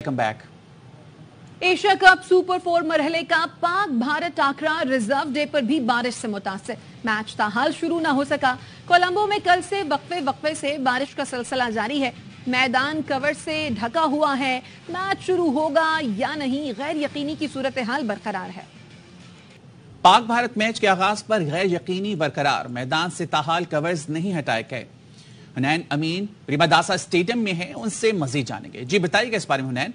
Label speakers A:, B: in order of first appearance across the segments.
A: Welcome back.
B: Asia cup super 4 मरहले का Pak Bharat टाकरा reserve day पर भी बारिश से मुतासिर। मैच ताहाल शुरू न हो सका। कोलंबो में कल से वक्फे से बारिश का सिलसिला जारी है। मैदान कवर से ढका हुआ है। मैच शुरू होगा या नहीं, गैर यकीनी की सूरत हाल बरकरार है।
A: पाक भारत मैच के आगाज पर गैर यकीनी बरकरार। मैदान से ताहाल कवर्स नहीं हटाए गए। हुनैन अमीन प्रेमदासा स्टेडियम में है, उनसे मजीद जानेंगे। जी बताइएगा इस बारे में हुनैन।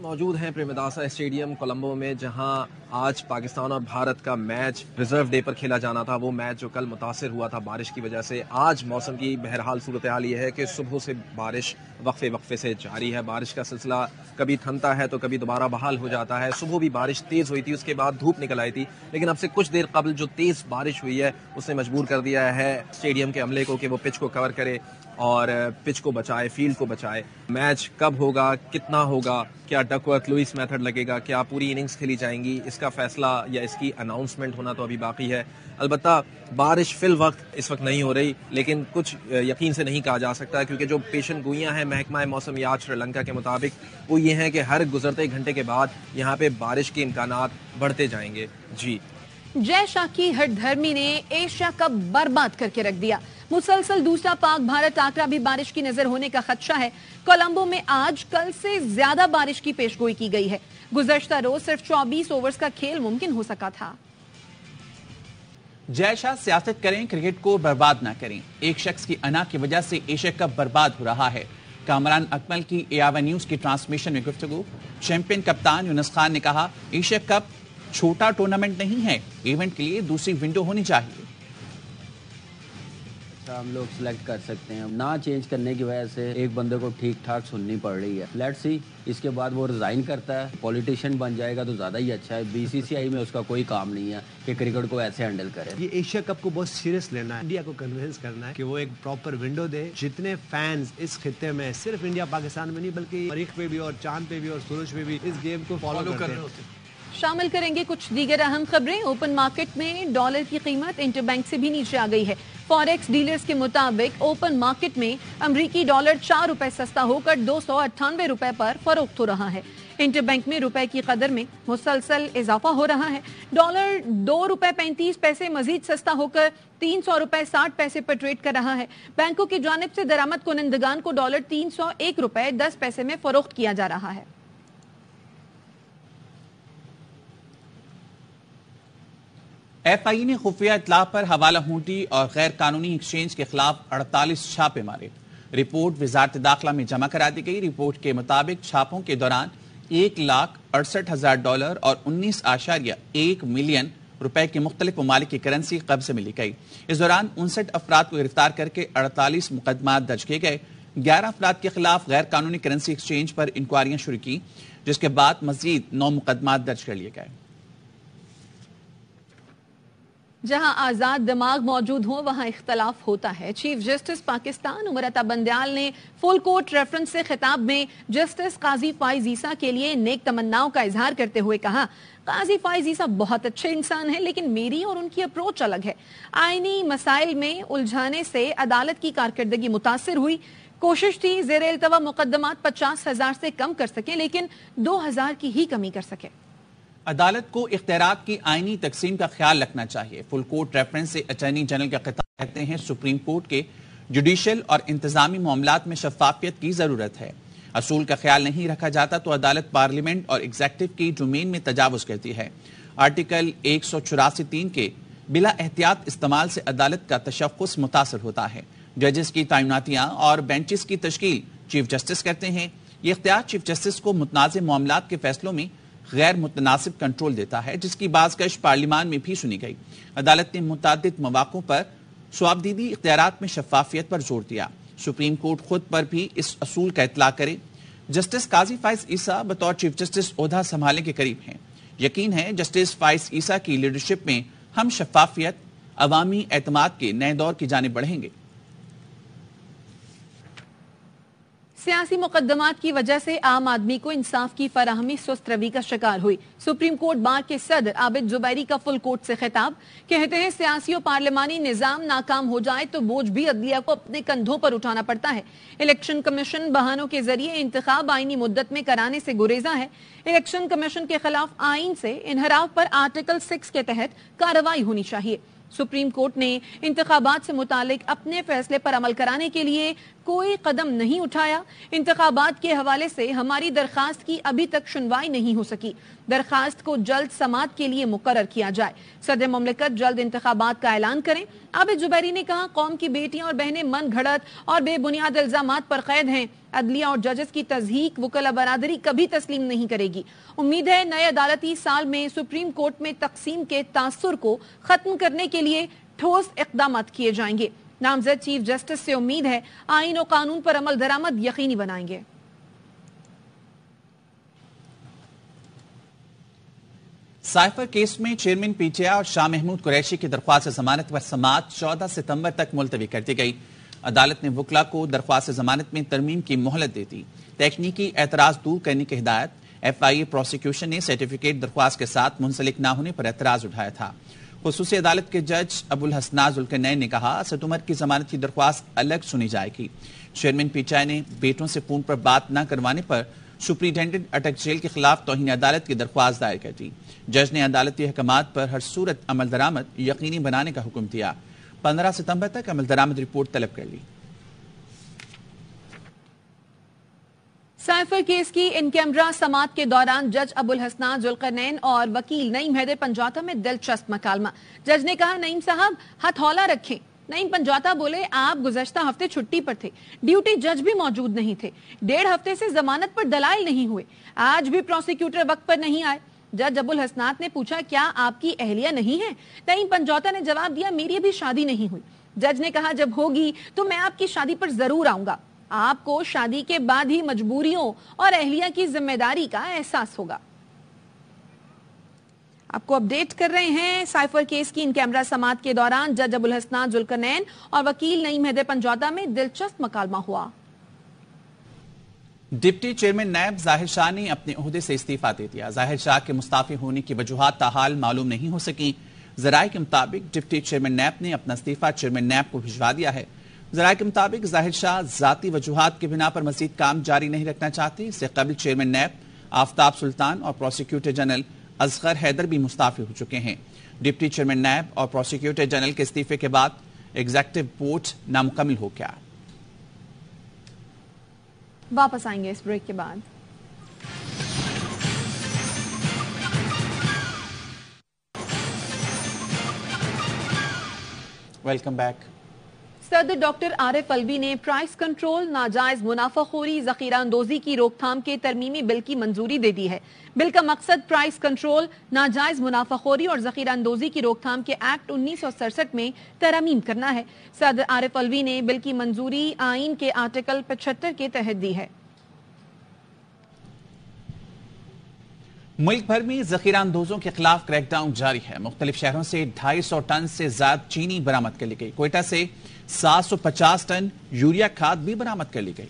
C: मौजूद हैं प्रेमदासा स्टेडियम कोलंबो में, जहां आज पाकिस्तान और भारत का मैच रिजर्व डे पर खेला जाना था। वो मैच जो कल मुतासिर हुआ था बारिश की वजह से। आज मौसम की बहरहाल सूरत हाल ये है कि सुबह से बारिश वक्फे से जारी है। बारिश का सिलसिला कभी थमता है तो कभी दोबारा बहाल हो जाता है। सुबह भी बारिश तेज़ हुई थी, उसके बाद धूप निकल आई थी, लेकिन अब से कुछ देर कबल जो तेज़ बारिश हुई है उसने मजबूर कर दिया है स्टेडियम के अमले को कि वो पिच को कवर करे और पिच को बचाए, फील्ड को बचाए। मैच कब होगा, कितना होगा, क्या डकवर्थ लुइस मेथड लगेगा, क्या पूरी इनिंग्स खेली जाएंगी, इसका फैसला या इसकी अनाउंसमेंट होना तो अभी बाकी है। अलबत्ता बारिश फिल वक्त इस वक्त नहीं हो रही, लेकिन कुछ यकीन से नहीं कहा जा सकता, क्योंकि जो पेशन गोइयां हैं महकमा मौसमियात श्रीलंका के मुताबिक वो ये हैं कि हर गुजरते घंटे के बाद यहाँ पे बारिश के इम्कानात बढ़ते जाएंगे। जी
B: जय शाह की हठधर्मी ने एशिया कप बर्बाद करके रख दिया। मुसलसल दूसरा पाक भारत टाकरा भी बारिश की नजर होने का खदशा है। कोलंबो में आज कल से ज्यादा बारिश की पेशगोई की गई है। गुज़श्ता रोज सिर्फ 24 ओवर्स का खेल मुमकिन हो सका था।
A: जय शाह सियासत करें, क्रिकेट को बर्बाद ना करें। एक शख्स की अना की वजह से एशिया कप बर्बाद हो रहा है। कामरान अकमल की एआवा न्यूज की ट्रांसमिशन में गुफ्तगू। चैंपियन कप्तान यूनुस खान ने कहा, एशिया कप छोटा टूर्नामेंट नहीं है, इवेंट के लिए दूसरी विंडो होनी चाहिए।
D: हम लोग सिलेक्ट कर सकते हैं, ना चेंज करने की वजह से एक बंदे को ठीक ठाक सुननी पड़ रही है। लेट्स सी, इसके बाद वो रिजाइन करता है, पॉलिटिशियन बन जाएगा तो ज़्यादा ही अच्छा है। बीसीसीआई में उसका कोई काम नहीं है कि क्रिकेट को ऐसे हैंडल करे।
E: ये एशिया कप को बहुत सीरियस लेना है। इंडिया को कन्विंस करना है कि वो एक प्रॉपर विंडो दे। जितने फैंस इस खित्ते में, सिर्फ इंडिया पाकिस्तान में नहीं बल्कि मरीख पे भी और चांद पे भी और सूरज पे भी इस गेम को फॉलो करते हैं।
B: शामिल करेंगे कुछ दीगर अहम खबरें। ओपन मार्केट में डॉलर की कीमत इंटरबैंक से भी नीचे आ गई है। फॉरेक्स डीलर्स के मुताबिक ओपन मार्केट में अमरीकी डॉलर 4 रुपए सस्ता होकर 298 रुपए पर फरोख्त हो रहा है। इंटरबैंक में रुपए की कदर में मुसलसल इजाफा हो रहा है। डॉलर 2 रुपए 35 पैसे मजीद सस्ता होकर 300 रुपए 60 पैसे पर ट्रेड कर रहा है। बैंकों की जानिब से दरामद कुनंदगान को डॉलर 301 रुपए 10 पैसे में फरोख्त किया जा रहा है।
A: एफआई ने खुफिया इत्तला पर हवाला हुंडी और गैर कानूनी एक्सचेंज के खिलाफ 48 छापे मारे। रिपोर्ट वजारत दाखिला में जमा करा दी गई। रिपोर्ट के मुताबिक छापों के दौरान $1,68,000 और 19.1 मिलियन रुपए की मुख्तलिफ ममालिक की करेंसी कब्जे में ली गई। इस दौरान 59 अफराद को गिरफ्तार करके 48 मुकदमा दर्ज किए गए। 11 अफराद के खिलाफ गैर कानूनी करेंसी एक्सचेंज पर इंक्वायरियां शुरू की, जिसके बाद मजीद 9 मुकदमा दर्ज कर लिए गए।
B: जहां आजाद दिमाग मौजूद हो वहां इख्तलाफ होता है। चीफ जस्टिस पाकिस्तान उमर अता बंदयाल ने फुल कोर्ट रेफरेंस से खिताब में जस्टिस काजी फाइज ईसा के लिए नेक तमन्नाओं का इजहार करते हुए कहा, काजी फाइज ईसा बहुत अच्छे इंसान हैं, लेकिन मेरी और उनकी अप्रोच अलग है। आईनी मसाइल में उलझाने से अदालत की कारकर्दगी मुतासिर हुई। कोशिश थी ज़ेरे इल्तवा मुकदमात 50,000 से कम कर सके, लेकिन 2,000 की ही कमी कर सके।
A: अदालत को इख्तियारात की आईनी तकसीम का ख्याल रखना चाहिए। फुल कोर्ट रेफरेंस से अटॉर्नी जनरल का खिताब कहते हैं, सुप्रीम कोर्ट के जुडिशल और इंतजामी मामलात में शफाफियत की जरूरत है। असूल का ख्याल नहीं रखा जाता तो अदालत पार्लियामेंट और एग्जेक्टिव की डोमेन में तजावुज करती है। आर्टिकल 184(3) के बिला एहतियात इस्तेमाल से अदालत का तशख्खुस मुतासर होता है। जजेस की तैनातियां और बेंचेस की तश्कील चीफ जस्टिस करते हैं। ये इख्तियार चीफ जस्टिस को मुतनाज़ मामलात के फैसलों में गैर मुतनासिब कंट्रोल देता है, जिसकी बाज़कश पार्लियामान में भी सुनी गई। अदालत ने मुतअद्दिद मौक़ों पर स्वाबदीदी इख्तियारात में शफाफियत पर जोर दिया। सुप्रीम कोर्ट खुद पर भी इस असूल का इतला करे। जस्टिस काजी फाइज ईसा बतौर चीफ जस्टिस ओहदा संभालने के करीब हैं। यकीन है जस्टिस फाइज ईसा की लीडरशिप में हम शफाफियत, अवामी एतमाद के नए दौर की जानिब बढ़ेंगे।
B: सियासी मुकदमात की वजह से आम आदमी को इंसाफ की फराहमी सुस्त रवि का शिकार हुई। सुप्रीम कोर्ट बार के सदर आबिद जुबैरी का फुल कोर्ट से खिताब। कहते हैं सियासी और पार्लिमानी निजाम नाकाम हो जाए तो बोझ भी अदलिया को अपने कंधों पर उठाना पड़ता है। इलेक्शन कमीशन बहानों के जरिए इंतखाब आईनी मुद्दत में कराने से गुरेजा है। इलेक्शन कमीशन के खिलाफ आइन से इनहराफ पर आर्टिकल 6 के तहत कार्रवाई होनी चाहिए। सुप्रीम कोर्ट ने इंतखाबात से मुतालिक अपने फैसले पर अमल कराने के लिए कोई कदम नहीं उठाया। इंतखाबात के हवाले से हमारी दरखास्त की अभी तक सुनवाई नहीं हो सकी। दरखास्त को जल्द समाअत के लिए मुकर्रर किया जाए। सदर मुमलिकत जल्द इंतखाबात का ऐलान करें। आबिद जुबैरी ने कहा, कौम की बेटियां और बहनें मन घड़त और बेबुनियाद इल्जामात पर कैद हैं। अदलिया और जजेस की तज़हीक वकला बरादरी कभी तस्लीम नहीं करेगी। उम्मीद है नए अदालती साल में सुप्रीम कोर्ट में तकसीम के तासुर को खत्म करने के लिए ठोस इक़दाम किए जाएंगे। नामजद चीफ जस्टिस से उम्मीद है आइन और कानून पर अमल दरामद यकीनी बनाएंगे।
A: साइफर केस में चेयरमैन पीटीआई और शाह महमूद कुरैशी की दरख्वास्त जमानत पर समाअत 14 सितंबर तक मुलतवी कर दी गई। अदालत ने वकला को दरख्वास्त जमानत में तरमीम की मोहलत दे दी। तकनीकी एतराज दूर करने की हिदायत। FIA प्रोसिक्यूशन ने सर्टिफिकेट दरख्वास्त के साथ मुंसलिक न होने पर एतराज उठाया था। खुसूसी अदालत के जज अबुल हसना जुल्करनैन ने कहा, असद उमर की जमानत की दरख्वास्त अलग सुनी जाएगी। चेयरमैन पीटीआई ने बेटों से फोन पर बात न करवाने पर सुप्रिंटेंडेंट अटक जेल के खिलाफ तौहीन अदालत की दरख्वास्त दायर कर दी। जज ने अदालती अहकामात पर हर सूरत अमल दरामद यकीनी बनाने का हुक्म दिया। 15 सितंबर तक अमल दरामद रिपोर्ट तलब कर ली।
B: साइफर केस की इन कैमरा समाअत के दौरान जज अबुल हसना जुल्करनैन और वकील नईम हैदर पंजाता में दिलचस्प मकालमा। जज ने कहा, नईम साहब हथौला रखें। नईम पंजाता बोले, आप गुज़श्ता हफ्ते छुट्टी पर थे, ड्यूटी जज भी मौजूद नहीं थे, 1.5 हफ्ते से जमानत पर दलाइल नहीं हुए, आज भी प्रोसिक्यूटर वक्त पर नहीं आए। जज अबुल हसनात ने पूछा, क्या आपकी अहलिया नहीं है? नईम पंजाता ने जवाब दिया, मेरी अभी शादी नहीं हुई। जज ने कहा, जब होगी तो मैं आपकी शादी पर जरूर आऊंगा। आपको शादी के बाद ही मजबूरियों और अहलिया की जिम्मेदारी का एहसास होगा। आपको अपडेट कर रहे हैं साइफर केस की इन कैमरा समाअत के दौरान जज अबुल हसना जुल्करनैन और वकील नईम हैदर पंजाता में दिलचस्प मकालमा हुआ।
A: डिप्टी चेयरमैन नैब जाहिर शाह ने अपने ओहदे से इस्तीफा दे दिया। जाहिर शाह के मुस्ताफी होने की वजूहात ताहाल मालूम नहीं हो सकी। जराये के मुताबिक डिप्टी चेयरमैन नैब ने अपना इस्तीफा चेयरमैन नैब को भिजवा दिया है। जराये के मुताबिक जाहिर शाह जाती वजूहात के बिना पर मजीद काम जारी नहीं रखना चाहते। इससे कबल चेयरमैन नैब आफ्ताब सुल्तान और प्रोसिक्यूटर जनरल असगर हैदर भी मुस्ताफी हो चुके हैं। डिप्टी चेयरमैन नैब और प्रोसिक्यूटर जनरल के इस्तीफे के बाद एग्जीक्यूटिव बोर्ड नामुकम्मल हो गया।
B: वापस आएंगे इस ब्रेक के बाद।
A: Welcome back.
B: सदर डॉक्टर आरिफ अलवी ने प्राइस कंट्रोल, नाजायज मुनाफाखोरी, जखीरा अंदोजी की रोकथाम के तरमीमी बिल की मंजूरी दे दी है। बिल का मकसद प्राइस कंट्रोल, नाजायज मुनाफाखोरी और जखीरा अंदोजी की रोकथाम के एक्ट 1967 में तरमीम करना है। सदर आरिफ अलवी ने बिल की मंजूरी आइन के आर्टिकल 75 के तहत दी है।
A: मुल्क भर में जखीरा अंदोजों के खिलाफ क्रैकडाउन जारी है। मुख्तलिफ शहरों से 250 टन से ज्यादा चीनी बरामद कर ली गई। कोयटा से 750 टन यूरिया खाद भी बरामद कर ली गई।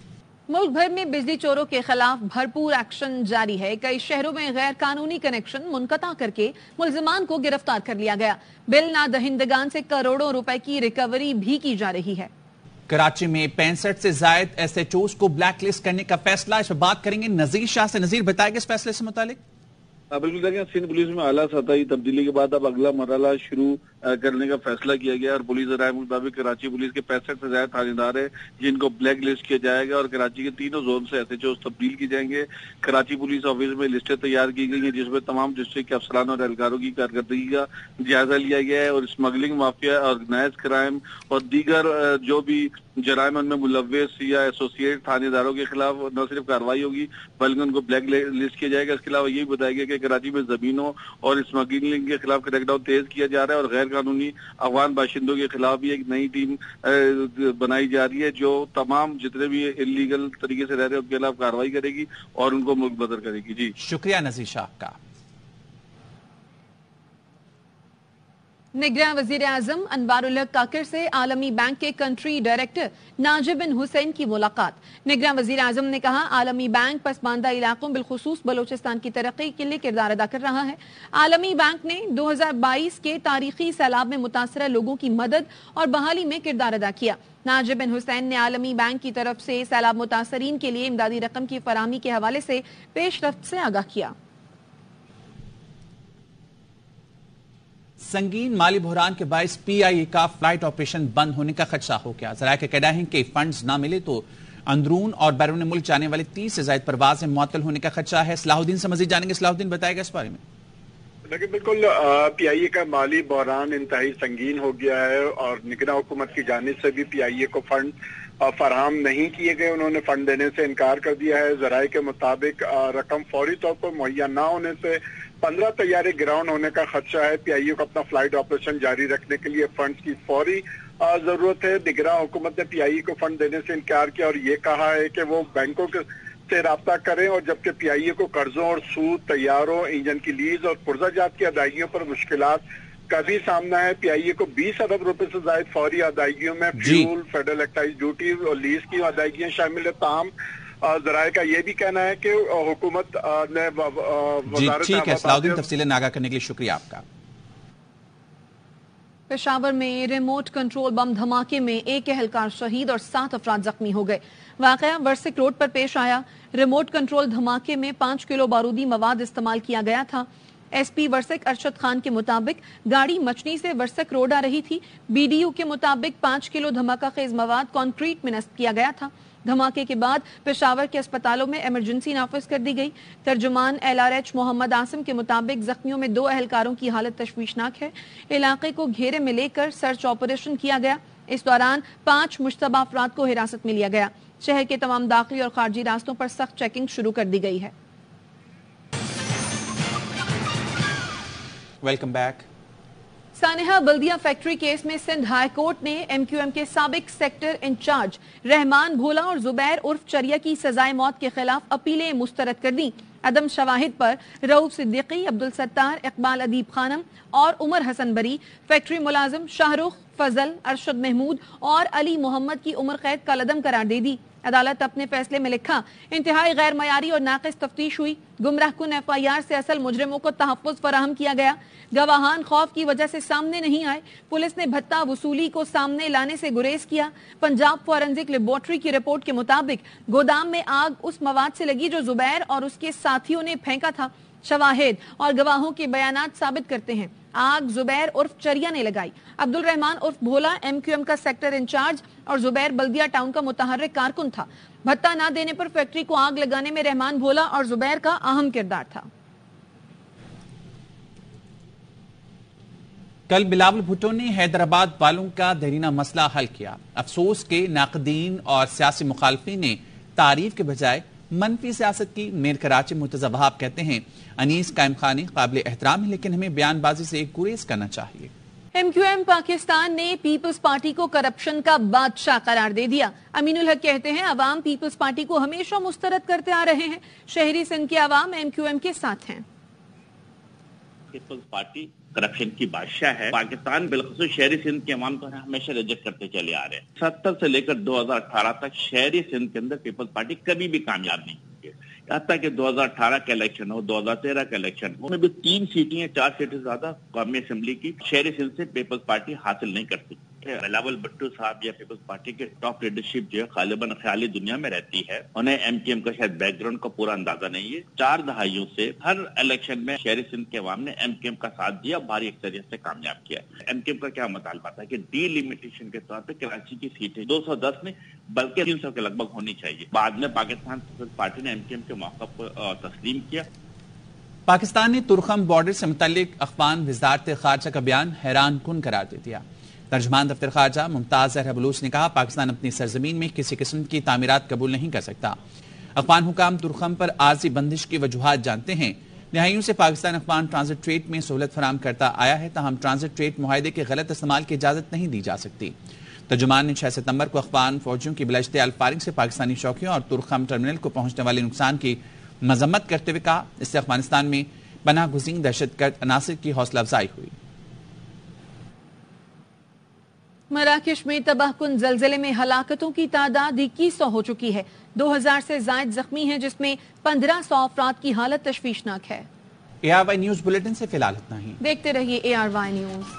B: मुल्क भर में बिजली चोरों के खिलाफ भरपूर एक्शन जारी है। कई शहरों में गैर कानूनी कनेक्शन मुनक़ता करके मुलजिमान को गिरफ्तार कर लिया गया। बिल ना दहिंदगान से करोड़ों रुपए की रिकवरी भी की जा रही है।
A: कराची में 65 से ज्यादा SHOs को ब्लैक लिस्ट करने का फैसला। इस पर बात करेंगे नजीर शाह से। नजीर, बताएंगे इस फैसले से मुतालिक।
F: बिल्कुल, देखिए सिंध पुलिस में आला सतही तब्दीली के बाद अब अगला मरहला शुरू करने का फैसला किया गया और पुलिस राय के मुताबिक कराची पुलिस के 65 से ज्यादा थानेदार है जिनको ब्लैक लिस्ट किया जाएगा और कराची के तीनों जोन से SHOs तब्दील की जाएंगे। कराची पुलिस ऑफिस में लिस्टें तैयार की गई हैं जिसमें तमाम डिस्ट्रिक्ट के अफसरान और एहलकारों की कारकर्दगी का जायजा लिया गया है और स्मगलिंग, माफिया, ऑर्गेनाइज क्राइम और दीगर जो भी जराइम उनमें मुलव्वस या एसोसिएट थानेदारों के खिलाफ न सिर्फ कार्रवाई होगी बल्कि उनको ब्लैक लिस्ट किया जाएगा। इसके अलावा यही बताया गया कि कराची में जमीनों और स्मगलिंग के खिलाफ क्रैकडाउन तेज किया जा रहा है और गैर कानूनी अफगान बाशिंदों के खिलाफ भी एक नई टीम बनाई जा रही है जो तमाम जितने भी इलीगल तरीके से रह रहे हैं उनके खिलाफ कार्रवाई करेगी और उनको मुल्क बदर करेगी। जी
A: शुक्रिया नजीर शाह का।
B: निगरां वजीर आजम अनवारुल हक काकर से आलमी बैंक के कंट्री डायरेक्टर नाजिब बिन हुसैन की मुलाकात। निगरां वजीर आजम ने कहा, आलमी बैंक पसमानदा इलाकों बिलखुसूस बलोचिस्तान की तरक्की के लिए किरदार अदा कर रहा है। आलमी बैंक ने 2022 के तारीखी सैलाब में मुतासरा लोगों की मदद और बहाली में किरदार अदा किया। नाजिब बिन हुसैन ने आलमी बैंक की तरफ से सैलाब मुतासरीन के लिए इमदादी रकम की फराहमी के हवाले से पेशरफ्त से आगाह किया।
A: संगीन माली बहरान के बायस PIA का फ्लाइट ऑपरेशन बंद होने का खदशा हो गया। ज़राए का कहना है कि फंड्स ना मिले तो अंदरून और बैरून मुल्क जाने वाली 30 से ज़ायद परवाज़ें मुअत्तल होने का खदशा है। सलाहुद्दीन से मज़ीद जानेंगे। सलाहुद्दीन बताएगा इस बारे में।
G: देखिए, बिल्कुल PIA का माली बहरान इंतहाई संगीन हो गया है और निगरां हुकूमत की जानिब से भी PIA को फंड फराहम नहीं किए गए। उन्होंने फंड देने से इनकार कर दिया है। ज़राए के मुताबिक रकम फौरी तौर पर मुहैया न होने से 15 तैयारे ग्राउंड होने का खदशा है। PIA को अपना फ्लाइट ऑपरेशन जारी रखने के लिए फंड्स की फौरी जरूरत है। निगरां हुकूमत ने PIA को फंड देने से इनकार किया और ये कहा है कि वो बैंकों से राब्ता करें, और जबकि PIA को कर्जों और सूद, तैयारों, इंजन की लीज और पुर्जाजात की अदायगियों पर मुश्किलात का भी सामना है। PIA को 20 अरब रुपए से ज्यादा फौरी अदायगियों में फ्यूल, फेडरल एक्साइज ड्यूटी और लीज की अदायगियां शामिल है। ताहम ज़राए का ये भी कहना है कि हुकूमत ने
A: ठीक है। सलाहुद्दीन तफसीलें आगाह करने के लिए शुक्रिया आपका।
B: पेशावर में रिमोट कंट्रोल बम धमाके में एक एहलकार शहीद और 7 अफराद जख्मी हो गए। वाकया वर्सिक रोड पर पेश आया। रिमोट कंट्रोल धमाके में 5 किलो बारूदी मवाद इस्तेमाल किया गया था। SP वर्सिक अरशद खान के मुताबिक गाड़ी मचनी से वर्सिक रोड आ रही थी। BDU के मुताबिक 5 किलो धमाका खेज मवाद कॉन्क्रीट में नस्ब किया गया था। धमाके के बाद पेशावर के अस्पतालों में इमरजेंसी नाफिज कर दी गई। तर्जुमान LRH मोहम्मद आसिम के मुताबिक जख्मियों में 2 एहलकारों की हालत तशवीशनाक है। इलाके को घेरे में लेकर सर्च ऑपरेशन किया गया। इस दौरान 5 मुश्तबा अफराद को हिरासत में लिया गया। शहर के तमाम दाखिली और खारजी रास्तों पर सख्त चेकिंग शुरू कर दी गई है।
A: Welcome back.
B: सानेहा बल्दिया फैक्ट्री केस में सिंध हाई कोर्ट ने MQM के साबिक सेक्टर इंचार्ज रहमान भोला और जुबैर उर्फ चरिया की सजाए मौत के खिलाफ अपीलें मुस्तरद कर दी। अदम शवाहिद पर रऊफ सिद्दीकी, अब्दुल सत्तार, इकबाल अदीब खानम और उमर हसन बरी, फैक्ट्री मुलाजिम शाहरुख, फजल, अरशद महमूद और अली मोहम्मद की उम्र कैद का लदम करार दे दी। अदालत अपने फैसले में लिखा, इंतहाई गैर मयारी और नाकिस तफ्तीश हुई। गुमराह कुन FIR से असल मुजरिमों को तहफ़्फ़ुज़ फराहम किया गया। गवाहान खौफ की वजह से सामने नहीं आए। पुलिस ने भत्ता वसूली को सामने लाने से गुरेज किया। पंजाब फॉरेंसिक लेबोरेटरी की रिपोर्ट के मुताबिक गोदाम में आग उस मवाद से लगी जो जुबैर और उसके साथियों ने फेंका था। शवाहिद और गवाहों के बयानात साबित करते हैं आग जुबैर उर्फ चरिया ने लगाई। अब्दुल रहमान उर्फ भोला MQM का सेक्टर इंचार्ज और जुबैर बल्दिया टाउन का मुतहर्रिक कारकुन था। भत्ता न देने पर फैक्ट्री को आग लगाने में रहमान भोला और जुबैर का अहम किरदार था।
A: कल बिलावल भुट्टो ने हैदराबाद वालों का देरीना मसला हल किया। अफसोस के नाकदीन और सियासी मुखालफी ने तारीफ के बजाय मनफी सियासत की। मेयर कराची मुर्तजा वहाब कहते हैं अनीस कायम खानी काबिल एहतराम है, लेकिन हमें बयानबाजी से गुरेज करना चाहिए।
B: MQM पाकिस्तान ने पीपल्स पार्टी को करप्शन का बादशाह करार दे दिया। अमीनुल हक कहते हैं अवाम पीपल्स पार्टी को हमेशा मुस्तरद करते आ रहे हैं। शहरी सिंध के अवाम MQM के साथ हैं।
H: पीपल्स पार्टी करप्शन की बादशाह है। पाकिस्तान बिलखुसूस शहरी सिंध के अवाम को हमेशा रिजेक्ट करते चले आ रहे हैं। 70 से लेकर 2018 तक शहरी सिंध के अंदर पीपल्स पार्टी कभी भी कामयाब नहीं हुई है। यहाँ तक कि 2018 का इलेक्शन हो, 2013 का इलेक्शन हो, उसमें भी 3 सीटें या 4 सीटें ज्यादा कौमी असेंबली की शहरी सिंध से पीपल्स पार्टी हासिल नहीं कर सकती। बिलावल भुट्टो साहब या पीपल्स पार्टी के टॉप लीडरशिप जो है गालिबन ख्याली दुनिया में रहती है। उन्हें MQM का शायद बैकग्राउंड का पूरा अंदाजा नहीं है। 4 दहाइयों से हर इलेक्शन में शहरी सिंध के अवाम ने MQM का साथ दिया, भारी अक्सरियत से कामयाब किया। MQM का क्या मुतालबा था कि डीलिमिटेशन के तौर पर कराची की सीटें 210 नहीं बल्कि 300 के लगभग होनी चाहिए। बाद में पाकिस्तान पीपल्स पार्टी ने MQM के मौका को तस्लीम किया।
A: पाकिस्तान ने तुरखम बॉर्डर से मुतल्लिक अखबान वज़ारत खारजा का बयान हैरान कुन करार दे दिया। तर्जमान दफ्तर खारजा मुमताज ज़हरा बलूच ने कहा पाकिस्तान अपनी सरजमीन में किसी किस्म की तामीरात कबूल नहीं कर सकता। अफगान हुकाम तुरखम पर आर्जी बंदिश की वजूहात जानते हैं। दहाइयों से पाकिस्तान अफगान ट्रांजिट ट्रेड में सहूलत फराम करता आया है, ताहम ट्रांजिट ट्रेड मुआहदे के गलत इस्तेमाल की इजाजत नहीं दी जा सकती। तर्जुमान ने 6 सितंबर को अफगान फौजियों की बिलाइश्तियाल फायरिंग से पाकिस्तानी चौकियों और तुरखम टर्मिनल को पहुंचने वाले नुकसान की मजम्मत करते हुए कहा इससे अफगानिस्तान में पनाह गुज़ीन दहशतगर्द अनासिर की हौसला अफजाई हुई।
B: مراکش میں تباہ کن زلزلے میں ہلاکتوں کی تعداد 2100 ہو چکی ہے. 2000 سے زائد زخمی ہیں جس میں 1500 افراد کی حالت تشویشناک ہے.
A: ARY نیوز بلیٹن سے فی الحال اتنا ہی.
B: دیکھتے رہیے ARY نیوز.